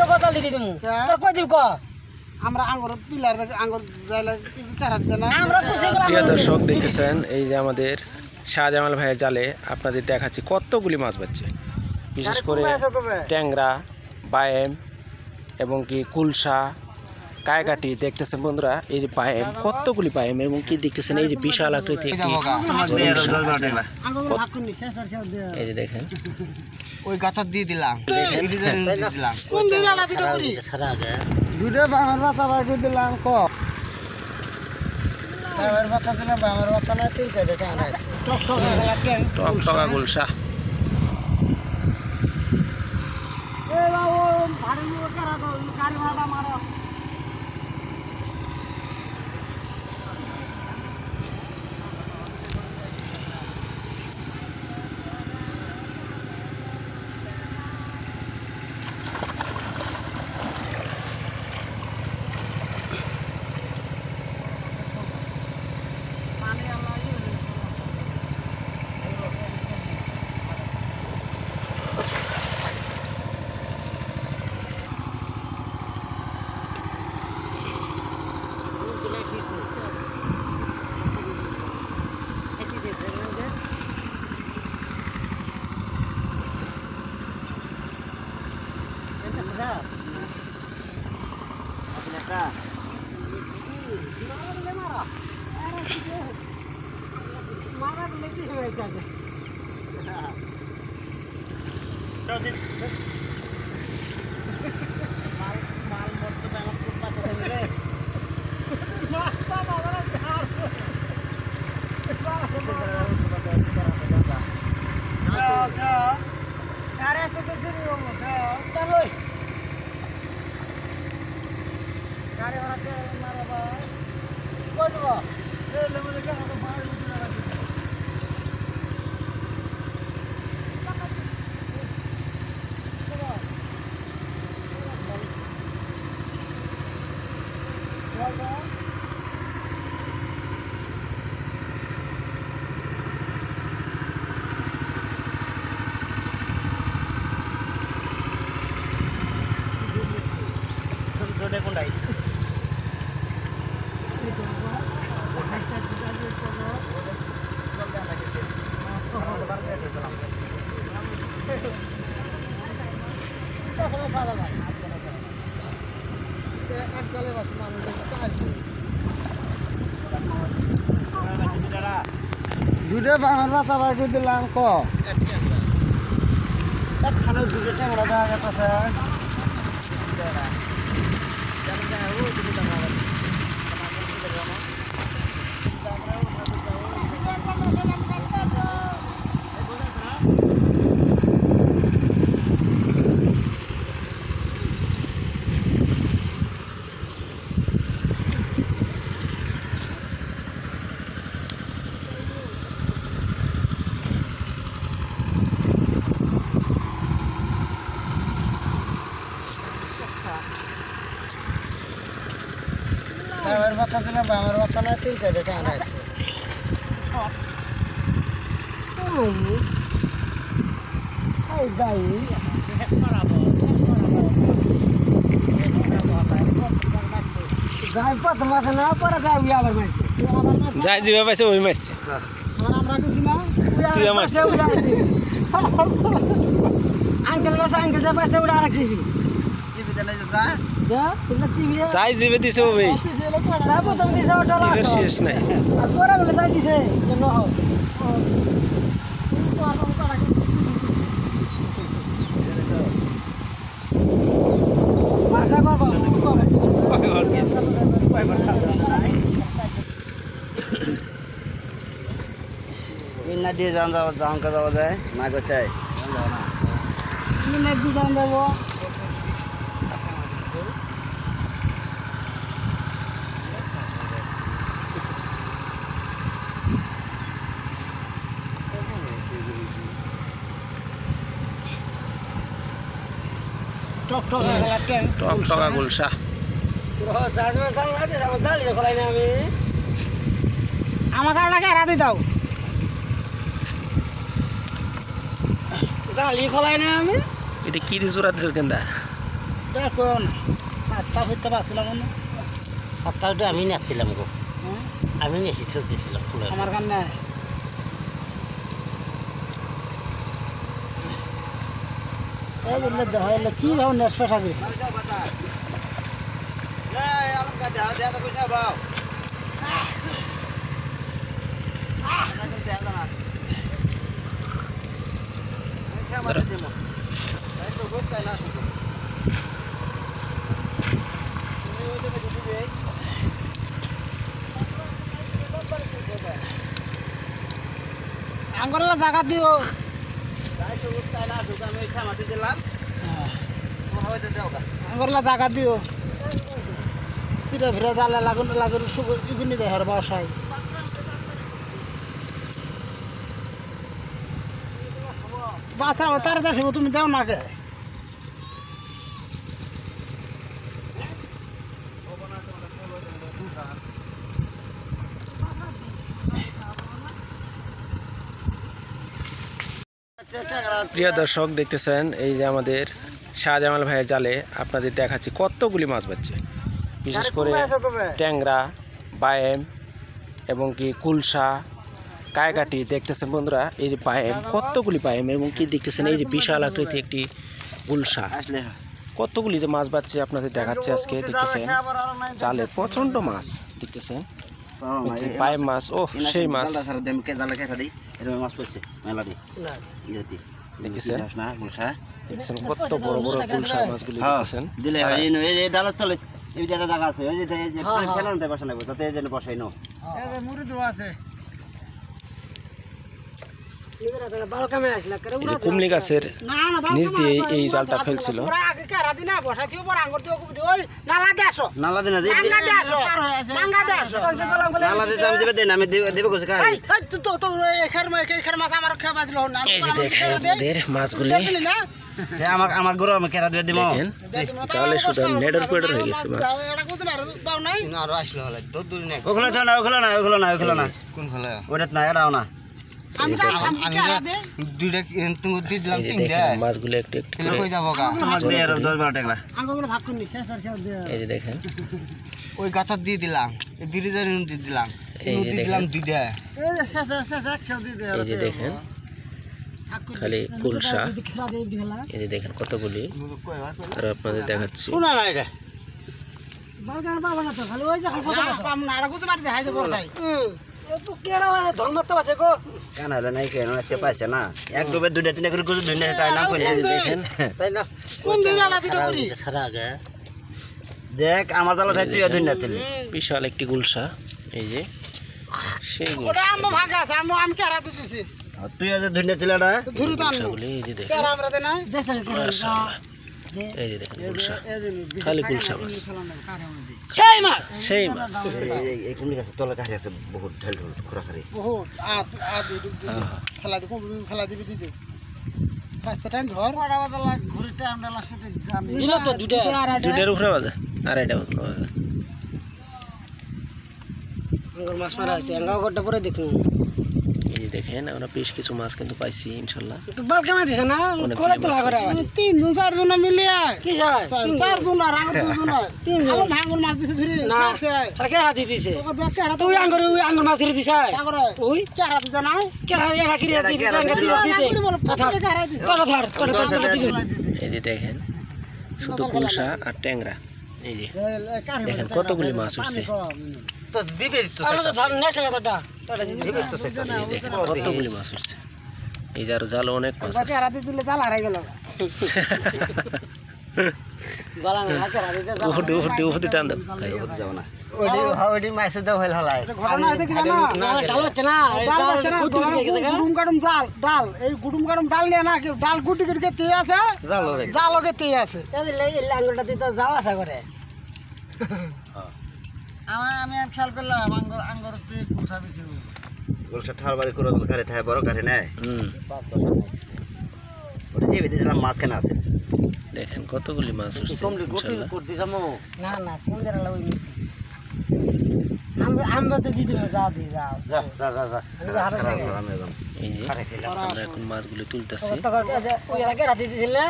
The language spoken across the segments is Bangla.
তো কথা লিখে দিমু তোর কই দিব ক আমরা আঙ্গুর পিলার আঙ্গুর যাইলে চারাত না আমরা খুশি গেলাম প্রিয় দর্শক দেখতেছেন এই যে আমাদের শাহজামাল ভাইয়ের জালে আপনাদের দেখাচ্ছি কতগুলি মাছ পাচ্ছে বিশেষ করে ট্যাংরা বায়েম এবং কি কুলসা কায়কাটি দেখতেছেন বন্ধুরা এই যে বায়েম কতগুলি বায়েম এবং কি দেখতেছেন এই যে বিশাল আকৃতি এই যে দেখেন ওই গাছা দিয়ে দিলাম দুটো বাংলার বাচ্চা বার করে দিলাম ক বাচ্চা দিলাম বাংলার বাচ্চা না 3-4 টাকা টকটকা গুলশা দুটো বাংলার বাচ্চা বার করে দিলাম ক একখানে দুটো ট্যাংরা দেখা গেছে বাবার বাচ্চা দিলাম বাবার বাচ্চা না 3-4 টাকা যাই দিবে পাইছে ওই মারছে তুই মারছিস আঙ্কেল গাছ আঙ্কেল যা পাইছে ওটা রাখছি যাই জিবে দিছে ও ভাই শেষ নাই দিয়ে যাওয়া যাওয়া যায় না কোথায় যাবো টকটকা গুলশা আমার কারণে এরা দিয়ে দাও জালি খোলাই না আমি এটা কি দিয়ে জোড়া দিছো কেন্দা দেখো না আটটা হইতে পারছিলাম না সপ্তাহটা আমি নাচছিলাম গো, হ্যাঁ? আমি নেছি চলতেছিলাম ফুলের আমার গান নাই এই দিলে দেহ এলে কি ভাব নেশা থাকবে আঙ্গুরলা জায়গা দিও আঙ্গুরলা জায়গা দিও সিরে ভিড়ে জালে লাগুন লাগুন সুগুর ইগুনি দেহের বাসায় বাচ্চা তার দেখব তুমি দাও না কে প্রিয় দর্শক দেখতেছেন এই যে আমাদের শাহজামাল ভাইয়ের জালে আপনাদের দেখাচ্ছি কতগুলি মাছ পাচ্ছে, বিশেষ করে ট্যাংরা, বায়েম এবং কি কুলসা, কায়কাটি দেখতেছেন বন্ধুরা। এই যে বায়েম, কতগুলি বায়েম এবং কি দেখতেছেন এই যে বিশাল আকৃতি একটি কুলসা, কতগুলি যে মাছ পাচ্ছে আপনাদের দেখাচ্ছে আজকে। দেখতেছেন জালে প্রচন্ড মাছ দেখতেছেন, বায়েম মাছ, ও সেই মাছ দেখতেছেন, দেখতেছেন কত বড় বড় কুলসা মাছগুলি দেখতেছেন। কুমলি গাছের নিচ দিয়ে এই জালটা ফেলছিল। এই যে দেখেন আমাদের মাছগুলি, আমার গরু আমি কেরা দিয়ে দিব দেখেন জালে শুধু নেডর পেডর হয়ে গেছে মাছ। আরো আসলে হলে দূর নাই ওগুলো তো না ওগুলো না ওগুলো না ওগুলো না কোন ফলে ওটা না এটাও না আমি দুইটা তুমি দিয়ে দিলাম এই যে তিনটা দেখেন মাছগুলো একটু একটু কিলো করে কই যাবো গা মাছ দিয়ে আর 10-12 টাকা আঙ্গুরগুলো ভাগ করে নি শেষ আর খেয়ে দে এই যে দেখেন, ওই গাথা দিয়ে দিলাম এই বিরিদের দিয়ে দিলাম এই যে দিয়ে দিলাম দেখেন, দুইটা এই যে শেষ শেষ এক খেয়ে দিয়ে দে এই যে দেখেন খালি কুলসা, এই যে দেখেন কতগুলি, আর আপনাদের দেখাচ্ছি। শোনা না এটা বালকান পাবো না তো খালি ওই যে খালি না পাম না আর কিছু মারি দেখাই দেবো ভাই তো কেরা ধর্মত্ব আছে গো কেন হলো নাই কেন আজকে পাইছে না এক দুবে দুইটা তিনটা করে কিছু দুইটা তাই না কইলে দেখেন তাই না কোন দিন আলা দিতে করি সারা আগে দেখ আমার জালা থাই তুই দুইটা তিন বিশাল একটি গুলশা, এই যে সেই ওটা আম্মা ভাগ আছে আম্মা আমি কেরা দিতেছি তুই আজ দুইটা তিলাটা ধুরু তো আনবো গুলশাগুলি এই যে দেখেন, কেরা আমরা দে না মাশাআল্লাহ, এই যে দেখেন গুলশা, খালি গুলশা মাছ, সেই মাছ সেই মাছ। এই কোন গাছে তলা কাটি আছে বহুত ঢেল ঢুল খোরা খারি বহুত আ ফেলা দি কোন ফেলা দিবি দিতে পাঁচটা টাইম ধর বড় বাদলা ঘুরিতে আমডালা শুটে দিল তো দুটা দুটার উপরে বাজে, আড়াইটা বাজে। আঙ্গুর মাছ মারা আছে আঙ্গাও গড্ডা পরে দেখুন। এই যে দেখেন আমরা বেশ কিছু মাছ কিন্তু পাইছি ইনশাল্লাহ। বালকা মাছ দিছ না কোলে তো লাগরে তিন জন চার জন মিলিয়া কি যায় চার জন আর আঙ্গুর দুজন তিন জন আমার ভাঙ্গুর মাছ দিছে ধরে না তার কেরা দি দিছে তোর ব্যাগ কেরা তুই আঙ্গুর মাছ ধরে দিছ করে ওই কেরা দিতে না কেরা এরা কি রে দিছে আঙ্গুর দিতে কেরা দিছে তোর ধর তোর দিকে এই যে দেখেন শুধু গুলশা আর ট্যাংরা, এই যে দেখেন কতগুলি মাছ উঠছে, তো দিবে তো আমরা তো ধর নেছ না তোটা তোটা দি দিবে তো সেটা এই দেখেন কতগুলি মাছ উঠছে। এই যে আরো জালে অনেক মাছ আছে। কেরা দিলে জাল হারাই গেল গলা না কেরা দিতে উফুটি টান দাও ভাই, যাও না ওডি মাইসে দাও হল হলাই ঘটনা হইতে কি জানো ডাল হচ্ছে না গুডুম কাটুম জাল ডাল এই গুডুম কাটুম ডাল নিয়ে না কেউ ডাল গুটি গুটি তে আছে জালো রে জালকে তে আছে আঙ্গুরটা দিতে যাও আশা করে আমি আর খেয়াল করলাম আঙ্গুর তে কুছা বেশি গোলসা ঠার বাড়ি করে কারে থাকে বড় কারে নাই হুম ওটা যে বেঁধে দিলাম মাছ কেন আছে দেখেন কতগুলি মাছ উঠছে ইনশাল্লাহ। করতে যাবো না না কোন জায়গা ওই আমরা তো দিদি যাও দি যাও যা যা যা যা আমি একদম এই যে আমরা এখন মাছগুলি তুলতেছি। ওই এলাকায় রাতে দিছিল না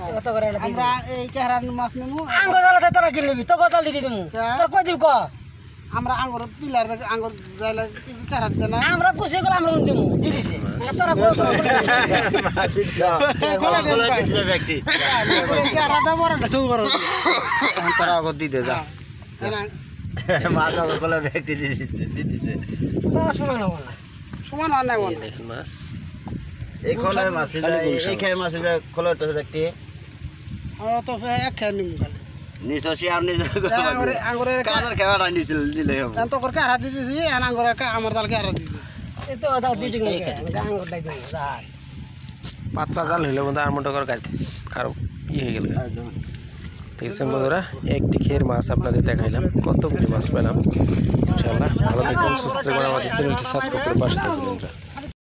কত করে আমরা এই কেহারার মাছ নেবো আঙ্গুর জালাতে তোরা কিনে নিবি তো কতাল দিদি দিমু তোর কই দিব ক আমরা আঙ্গুর পিলার আঙ্গুর যাইলে কেহারার জানা আমরা কুছি গুলো আমরা দিমু দিদিছে তোরা ব্যক্তি কেহারাটা বড়টা সব বড় তারা আগত দিতে যা মাছ ওগুলো ব্যক্তি দিতেছে সমান হবো না সমান আর নাই মনে দেখেন মাছ এই খোলায় মাছ এই খেয়ে মাছ খোলাটা ব্যক্তি আমরা তো এক খেয়ে নিমু খালি নিশ্চয় আর নিজ আঙ্গুরের কাজের খাওয়াটা নিছিল দিলে হবে তো করে কেহারা দিতেছি আঙ্গুর আমার তাল কেহারা দিতেছি এই তো দাও দিদি আঙ্গুর দাই দিমু যা পাতলা জাল হইলে বন্ধু আর মোটা করে গাইতে আর হয়ে গেল দেখছেন বন্ধুরা একটি খের মাছ আপনাদের দেখাইলাম কতগুলি মাছ পেলাম ইনশাআল্লাহ ভালো থাকবেন সুস্থ থাকবেন আমাদের চ্যানেলটি সাবস্ক্রাইব করে পাশে থাকবেন।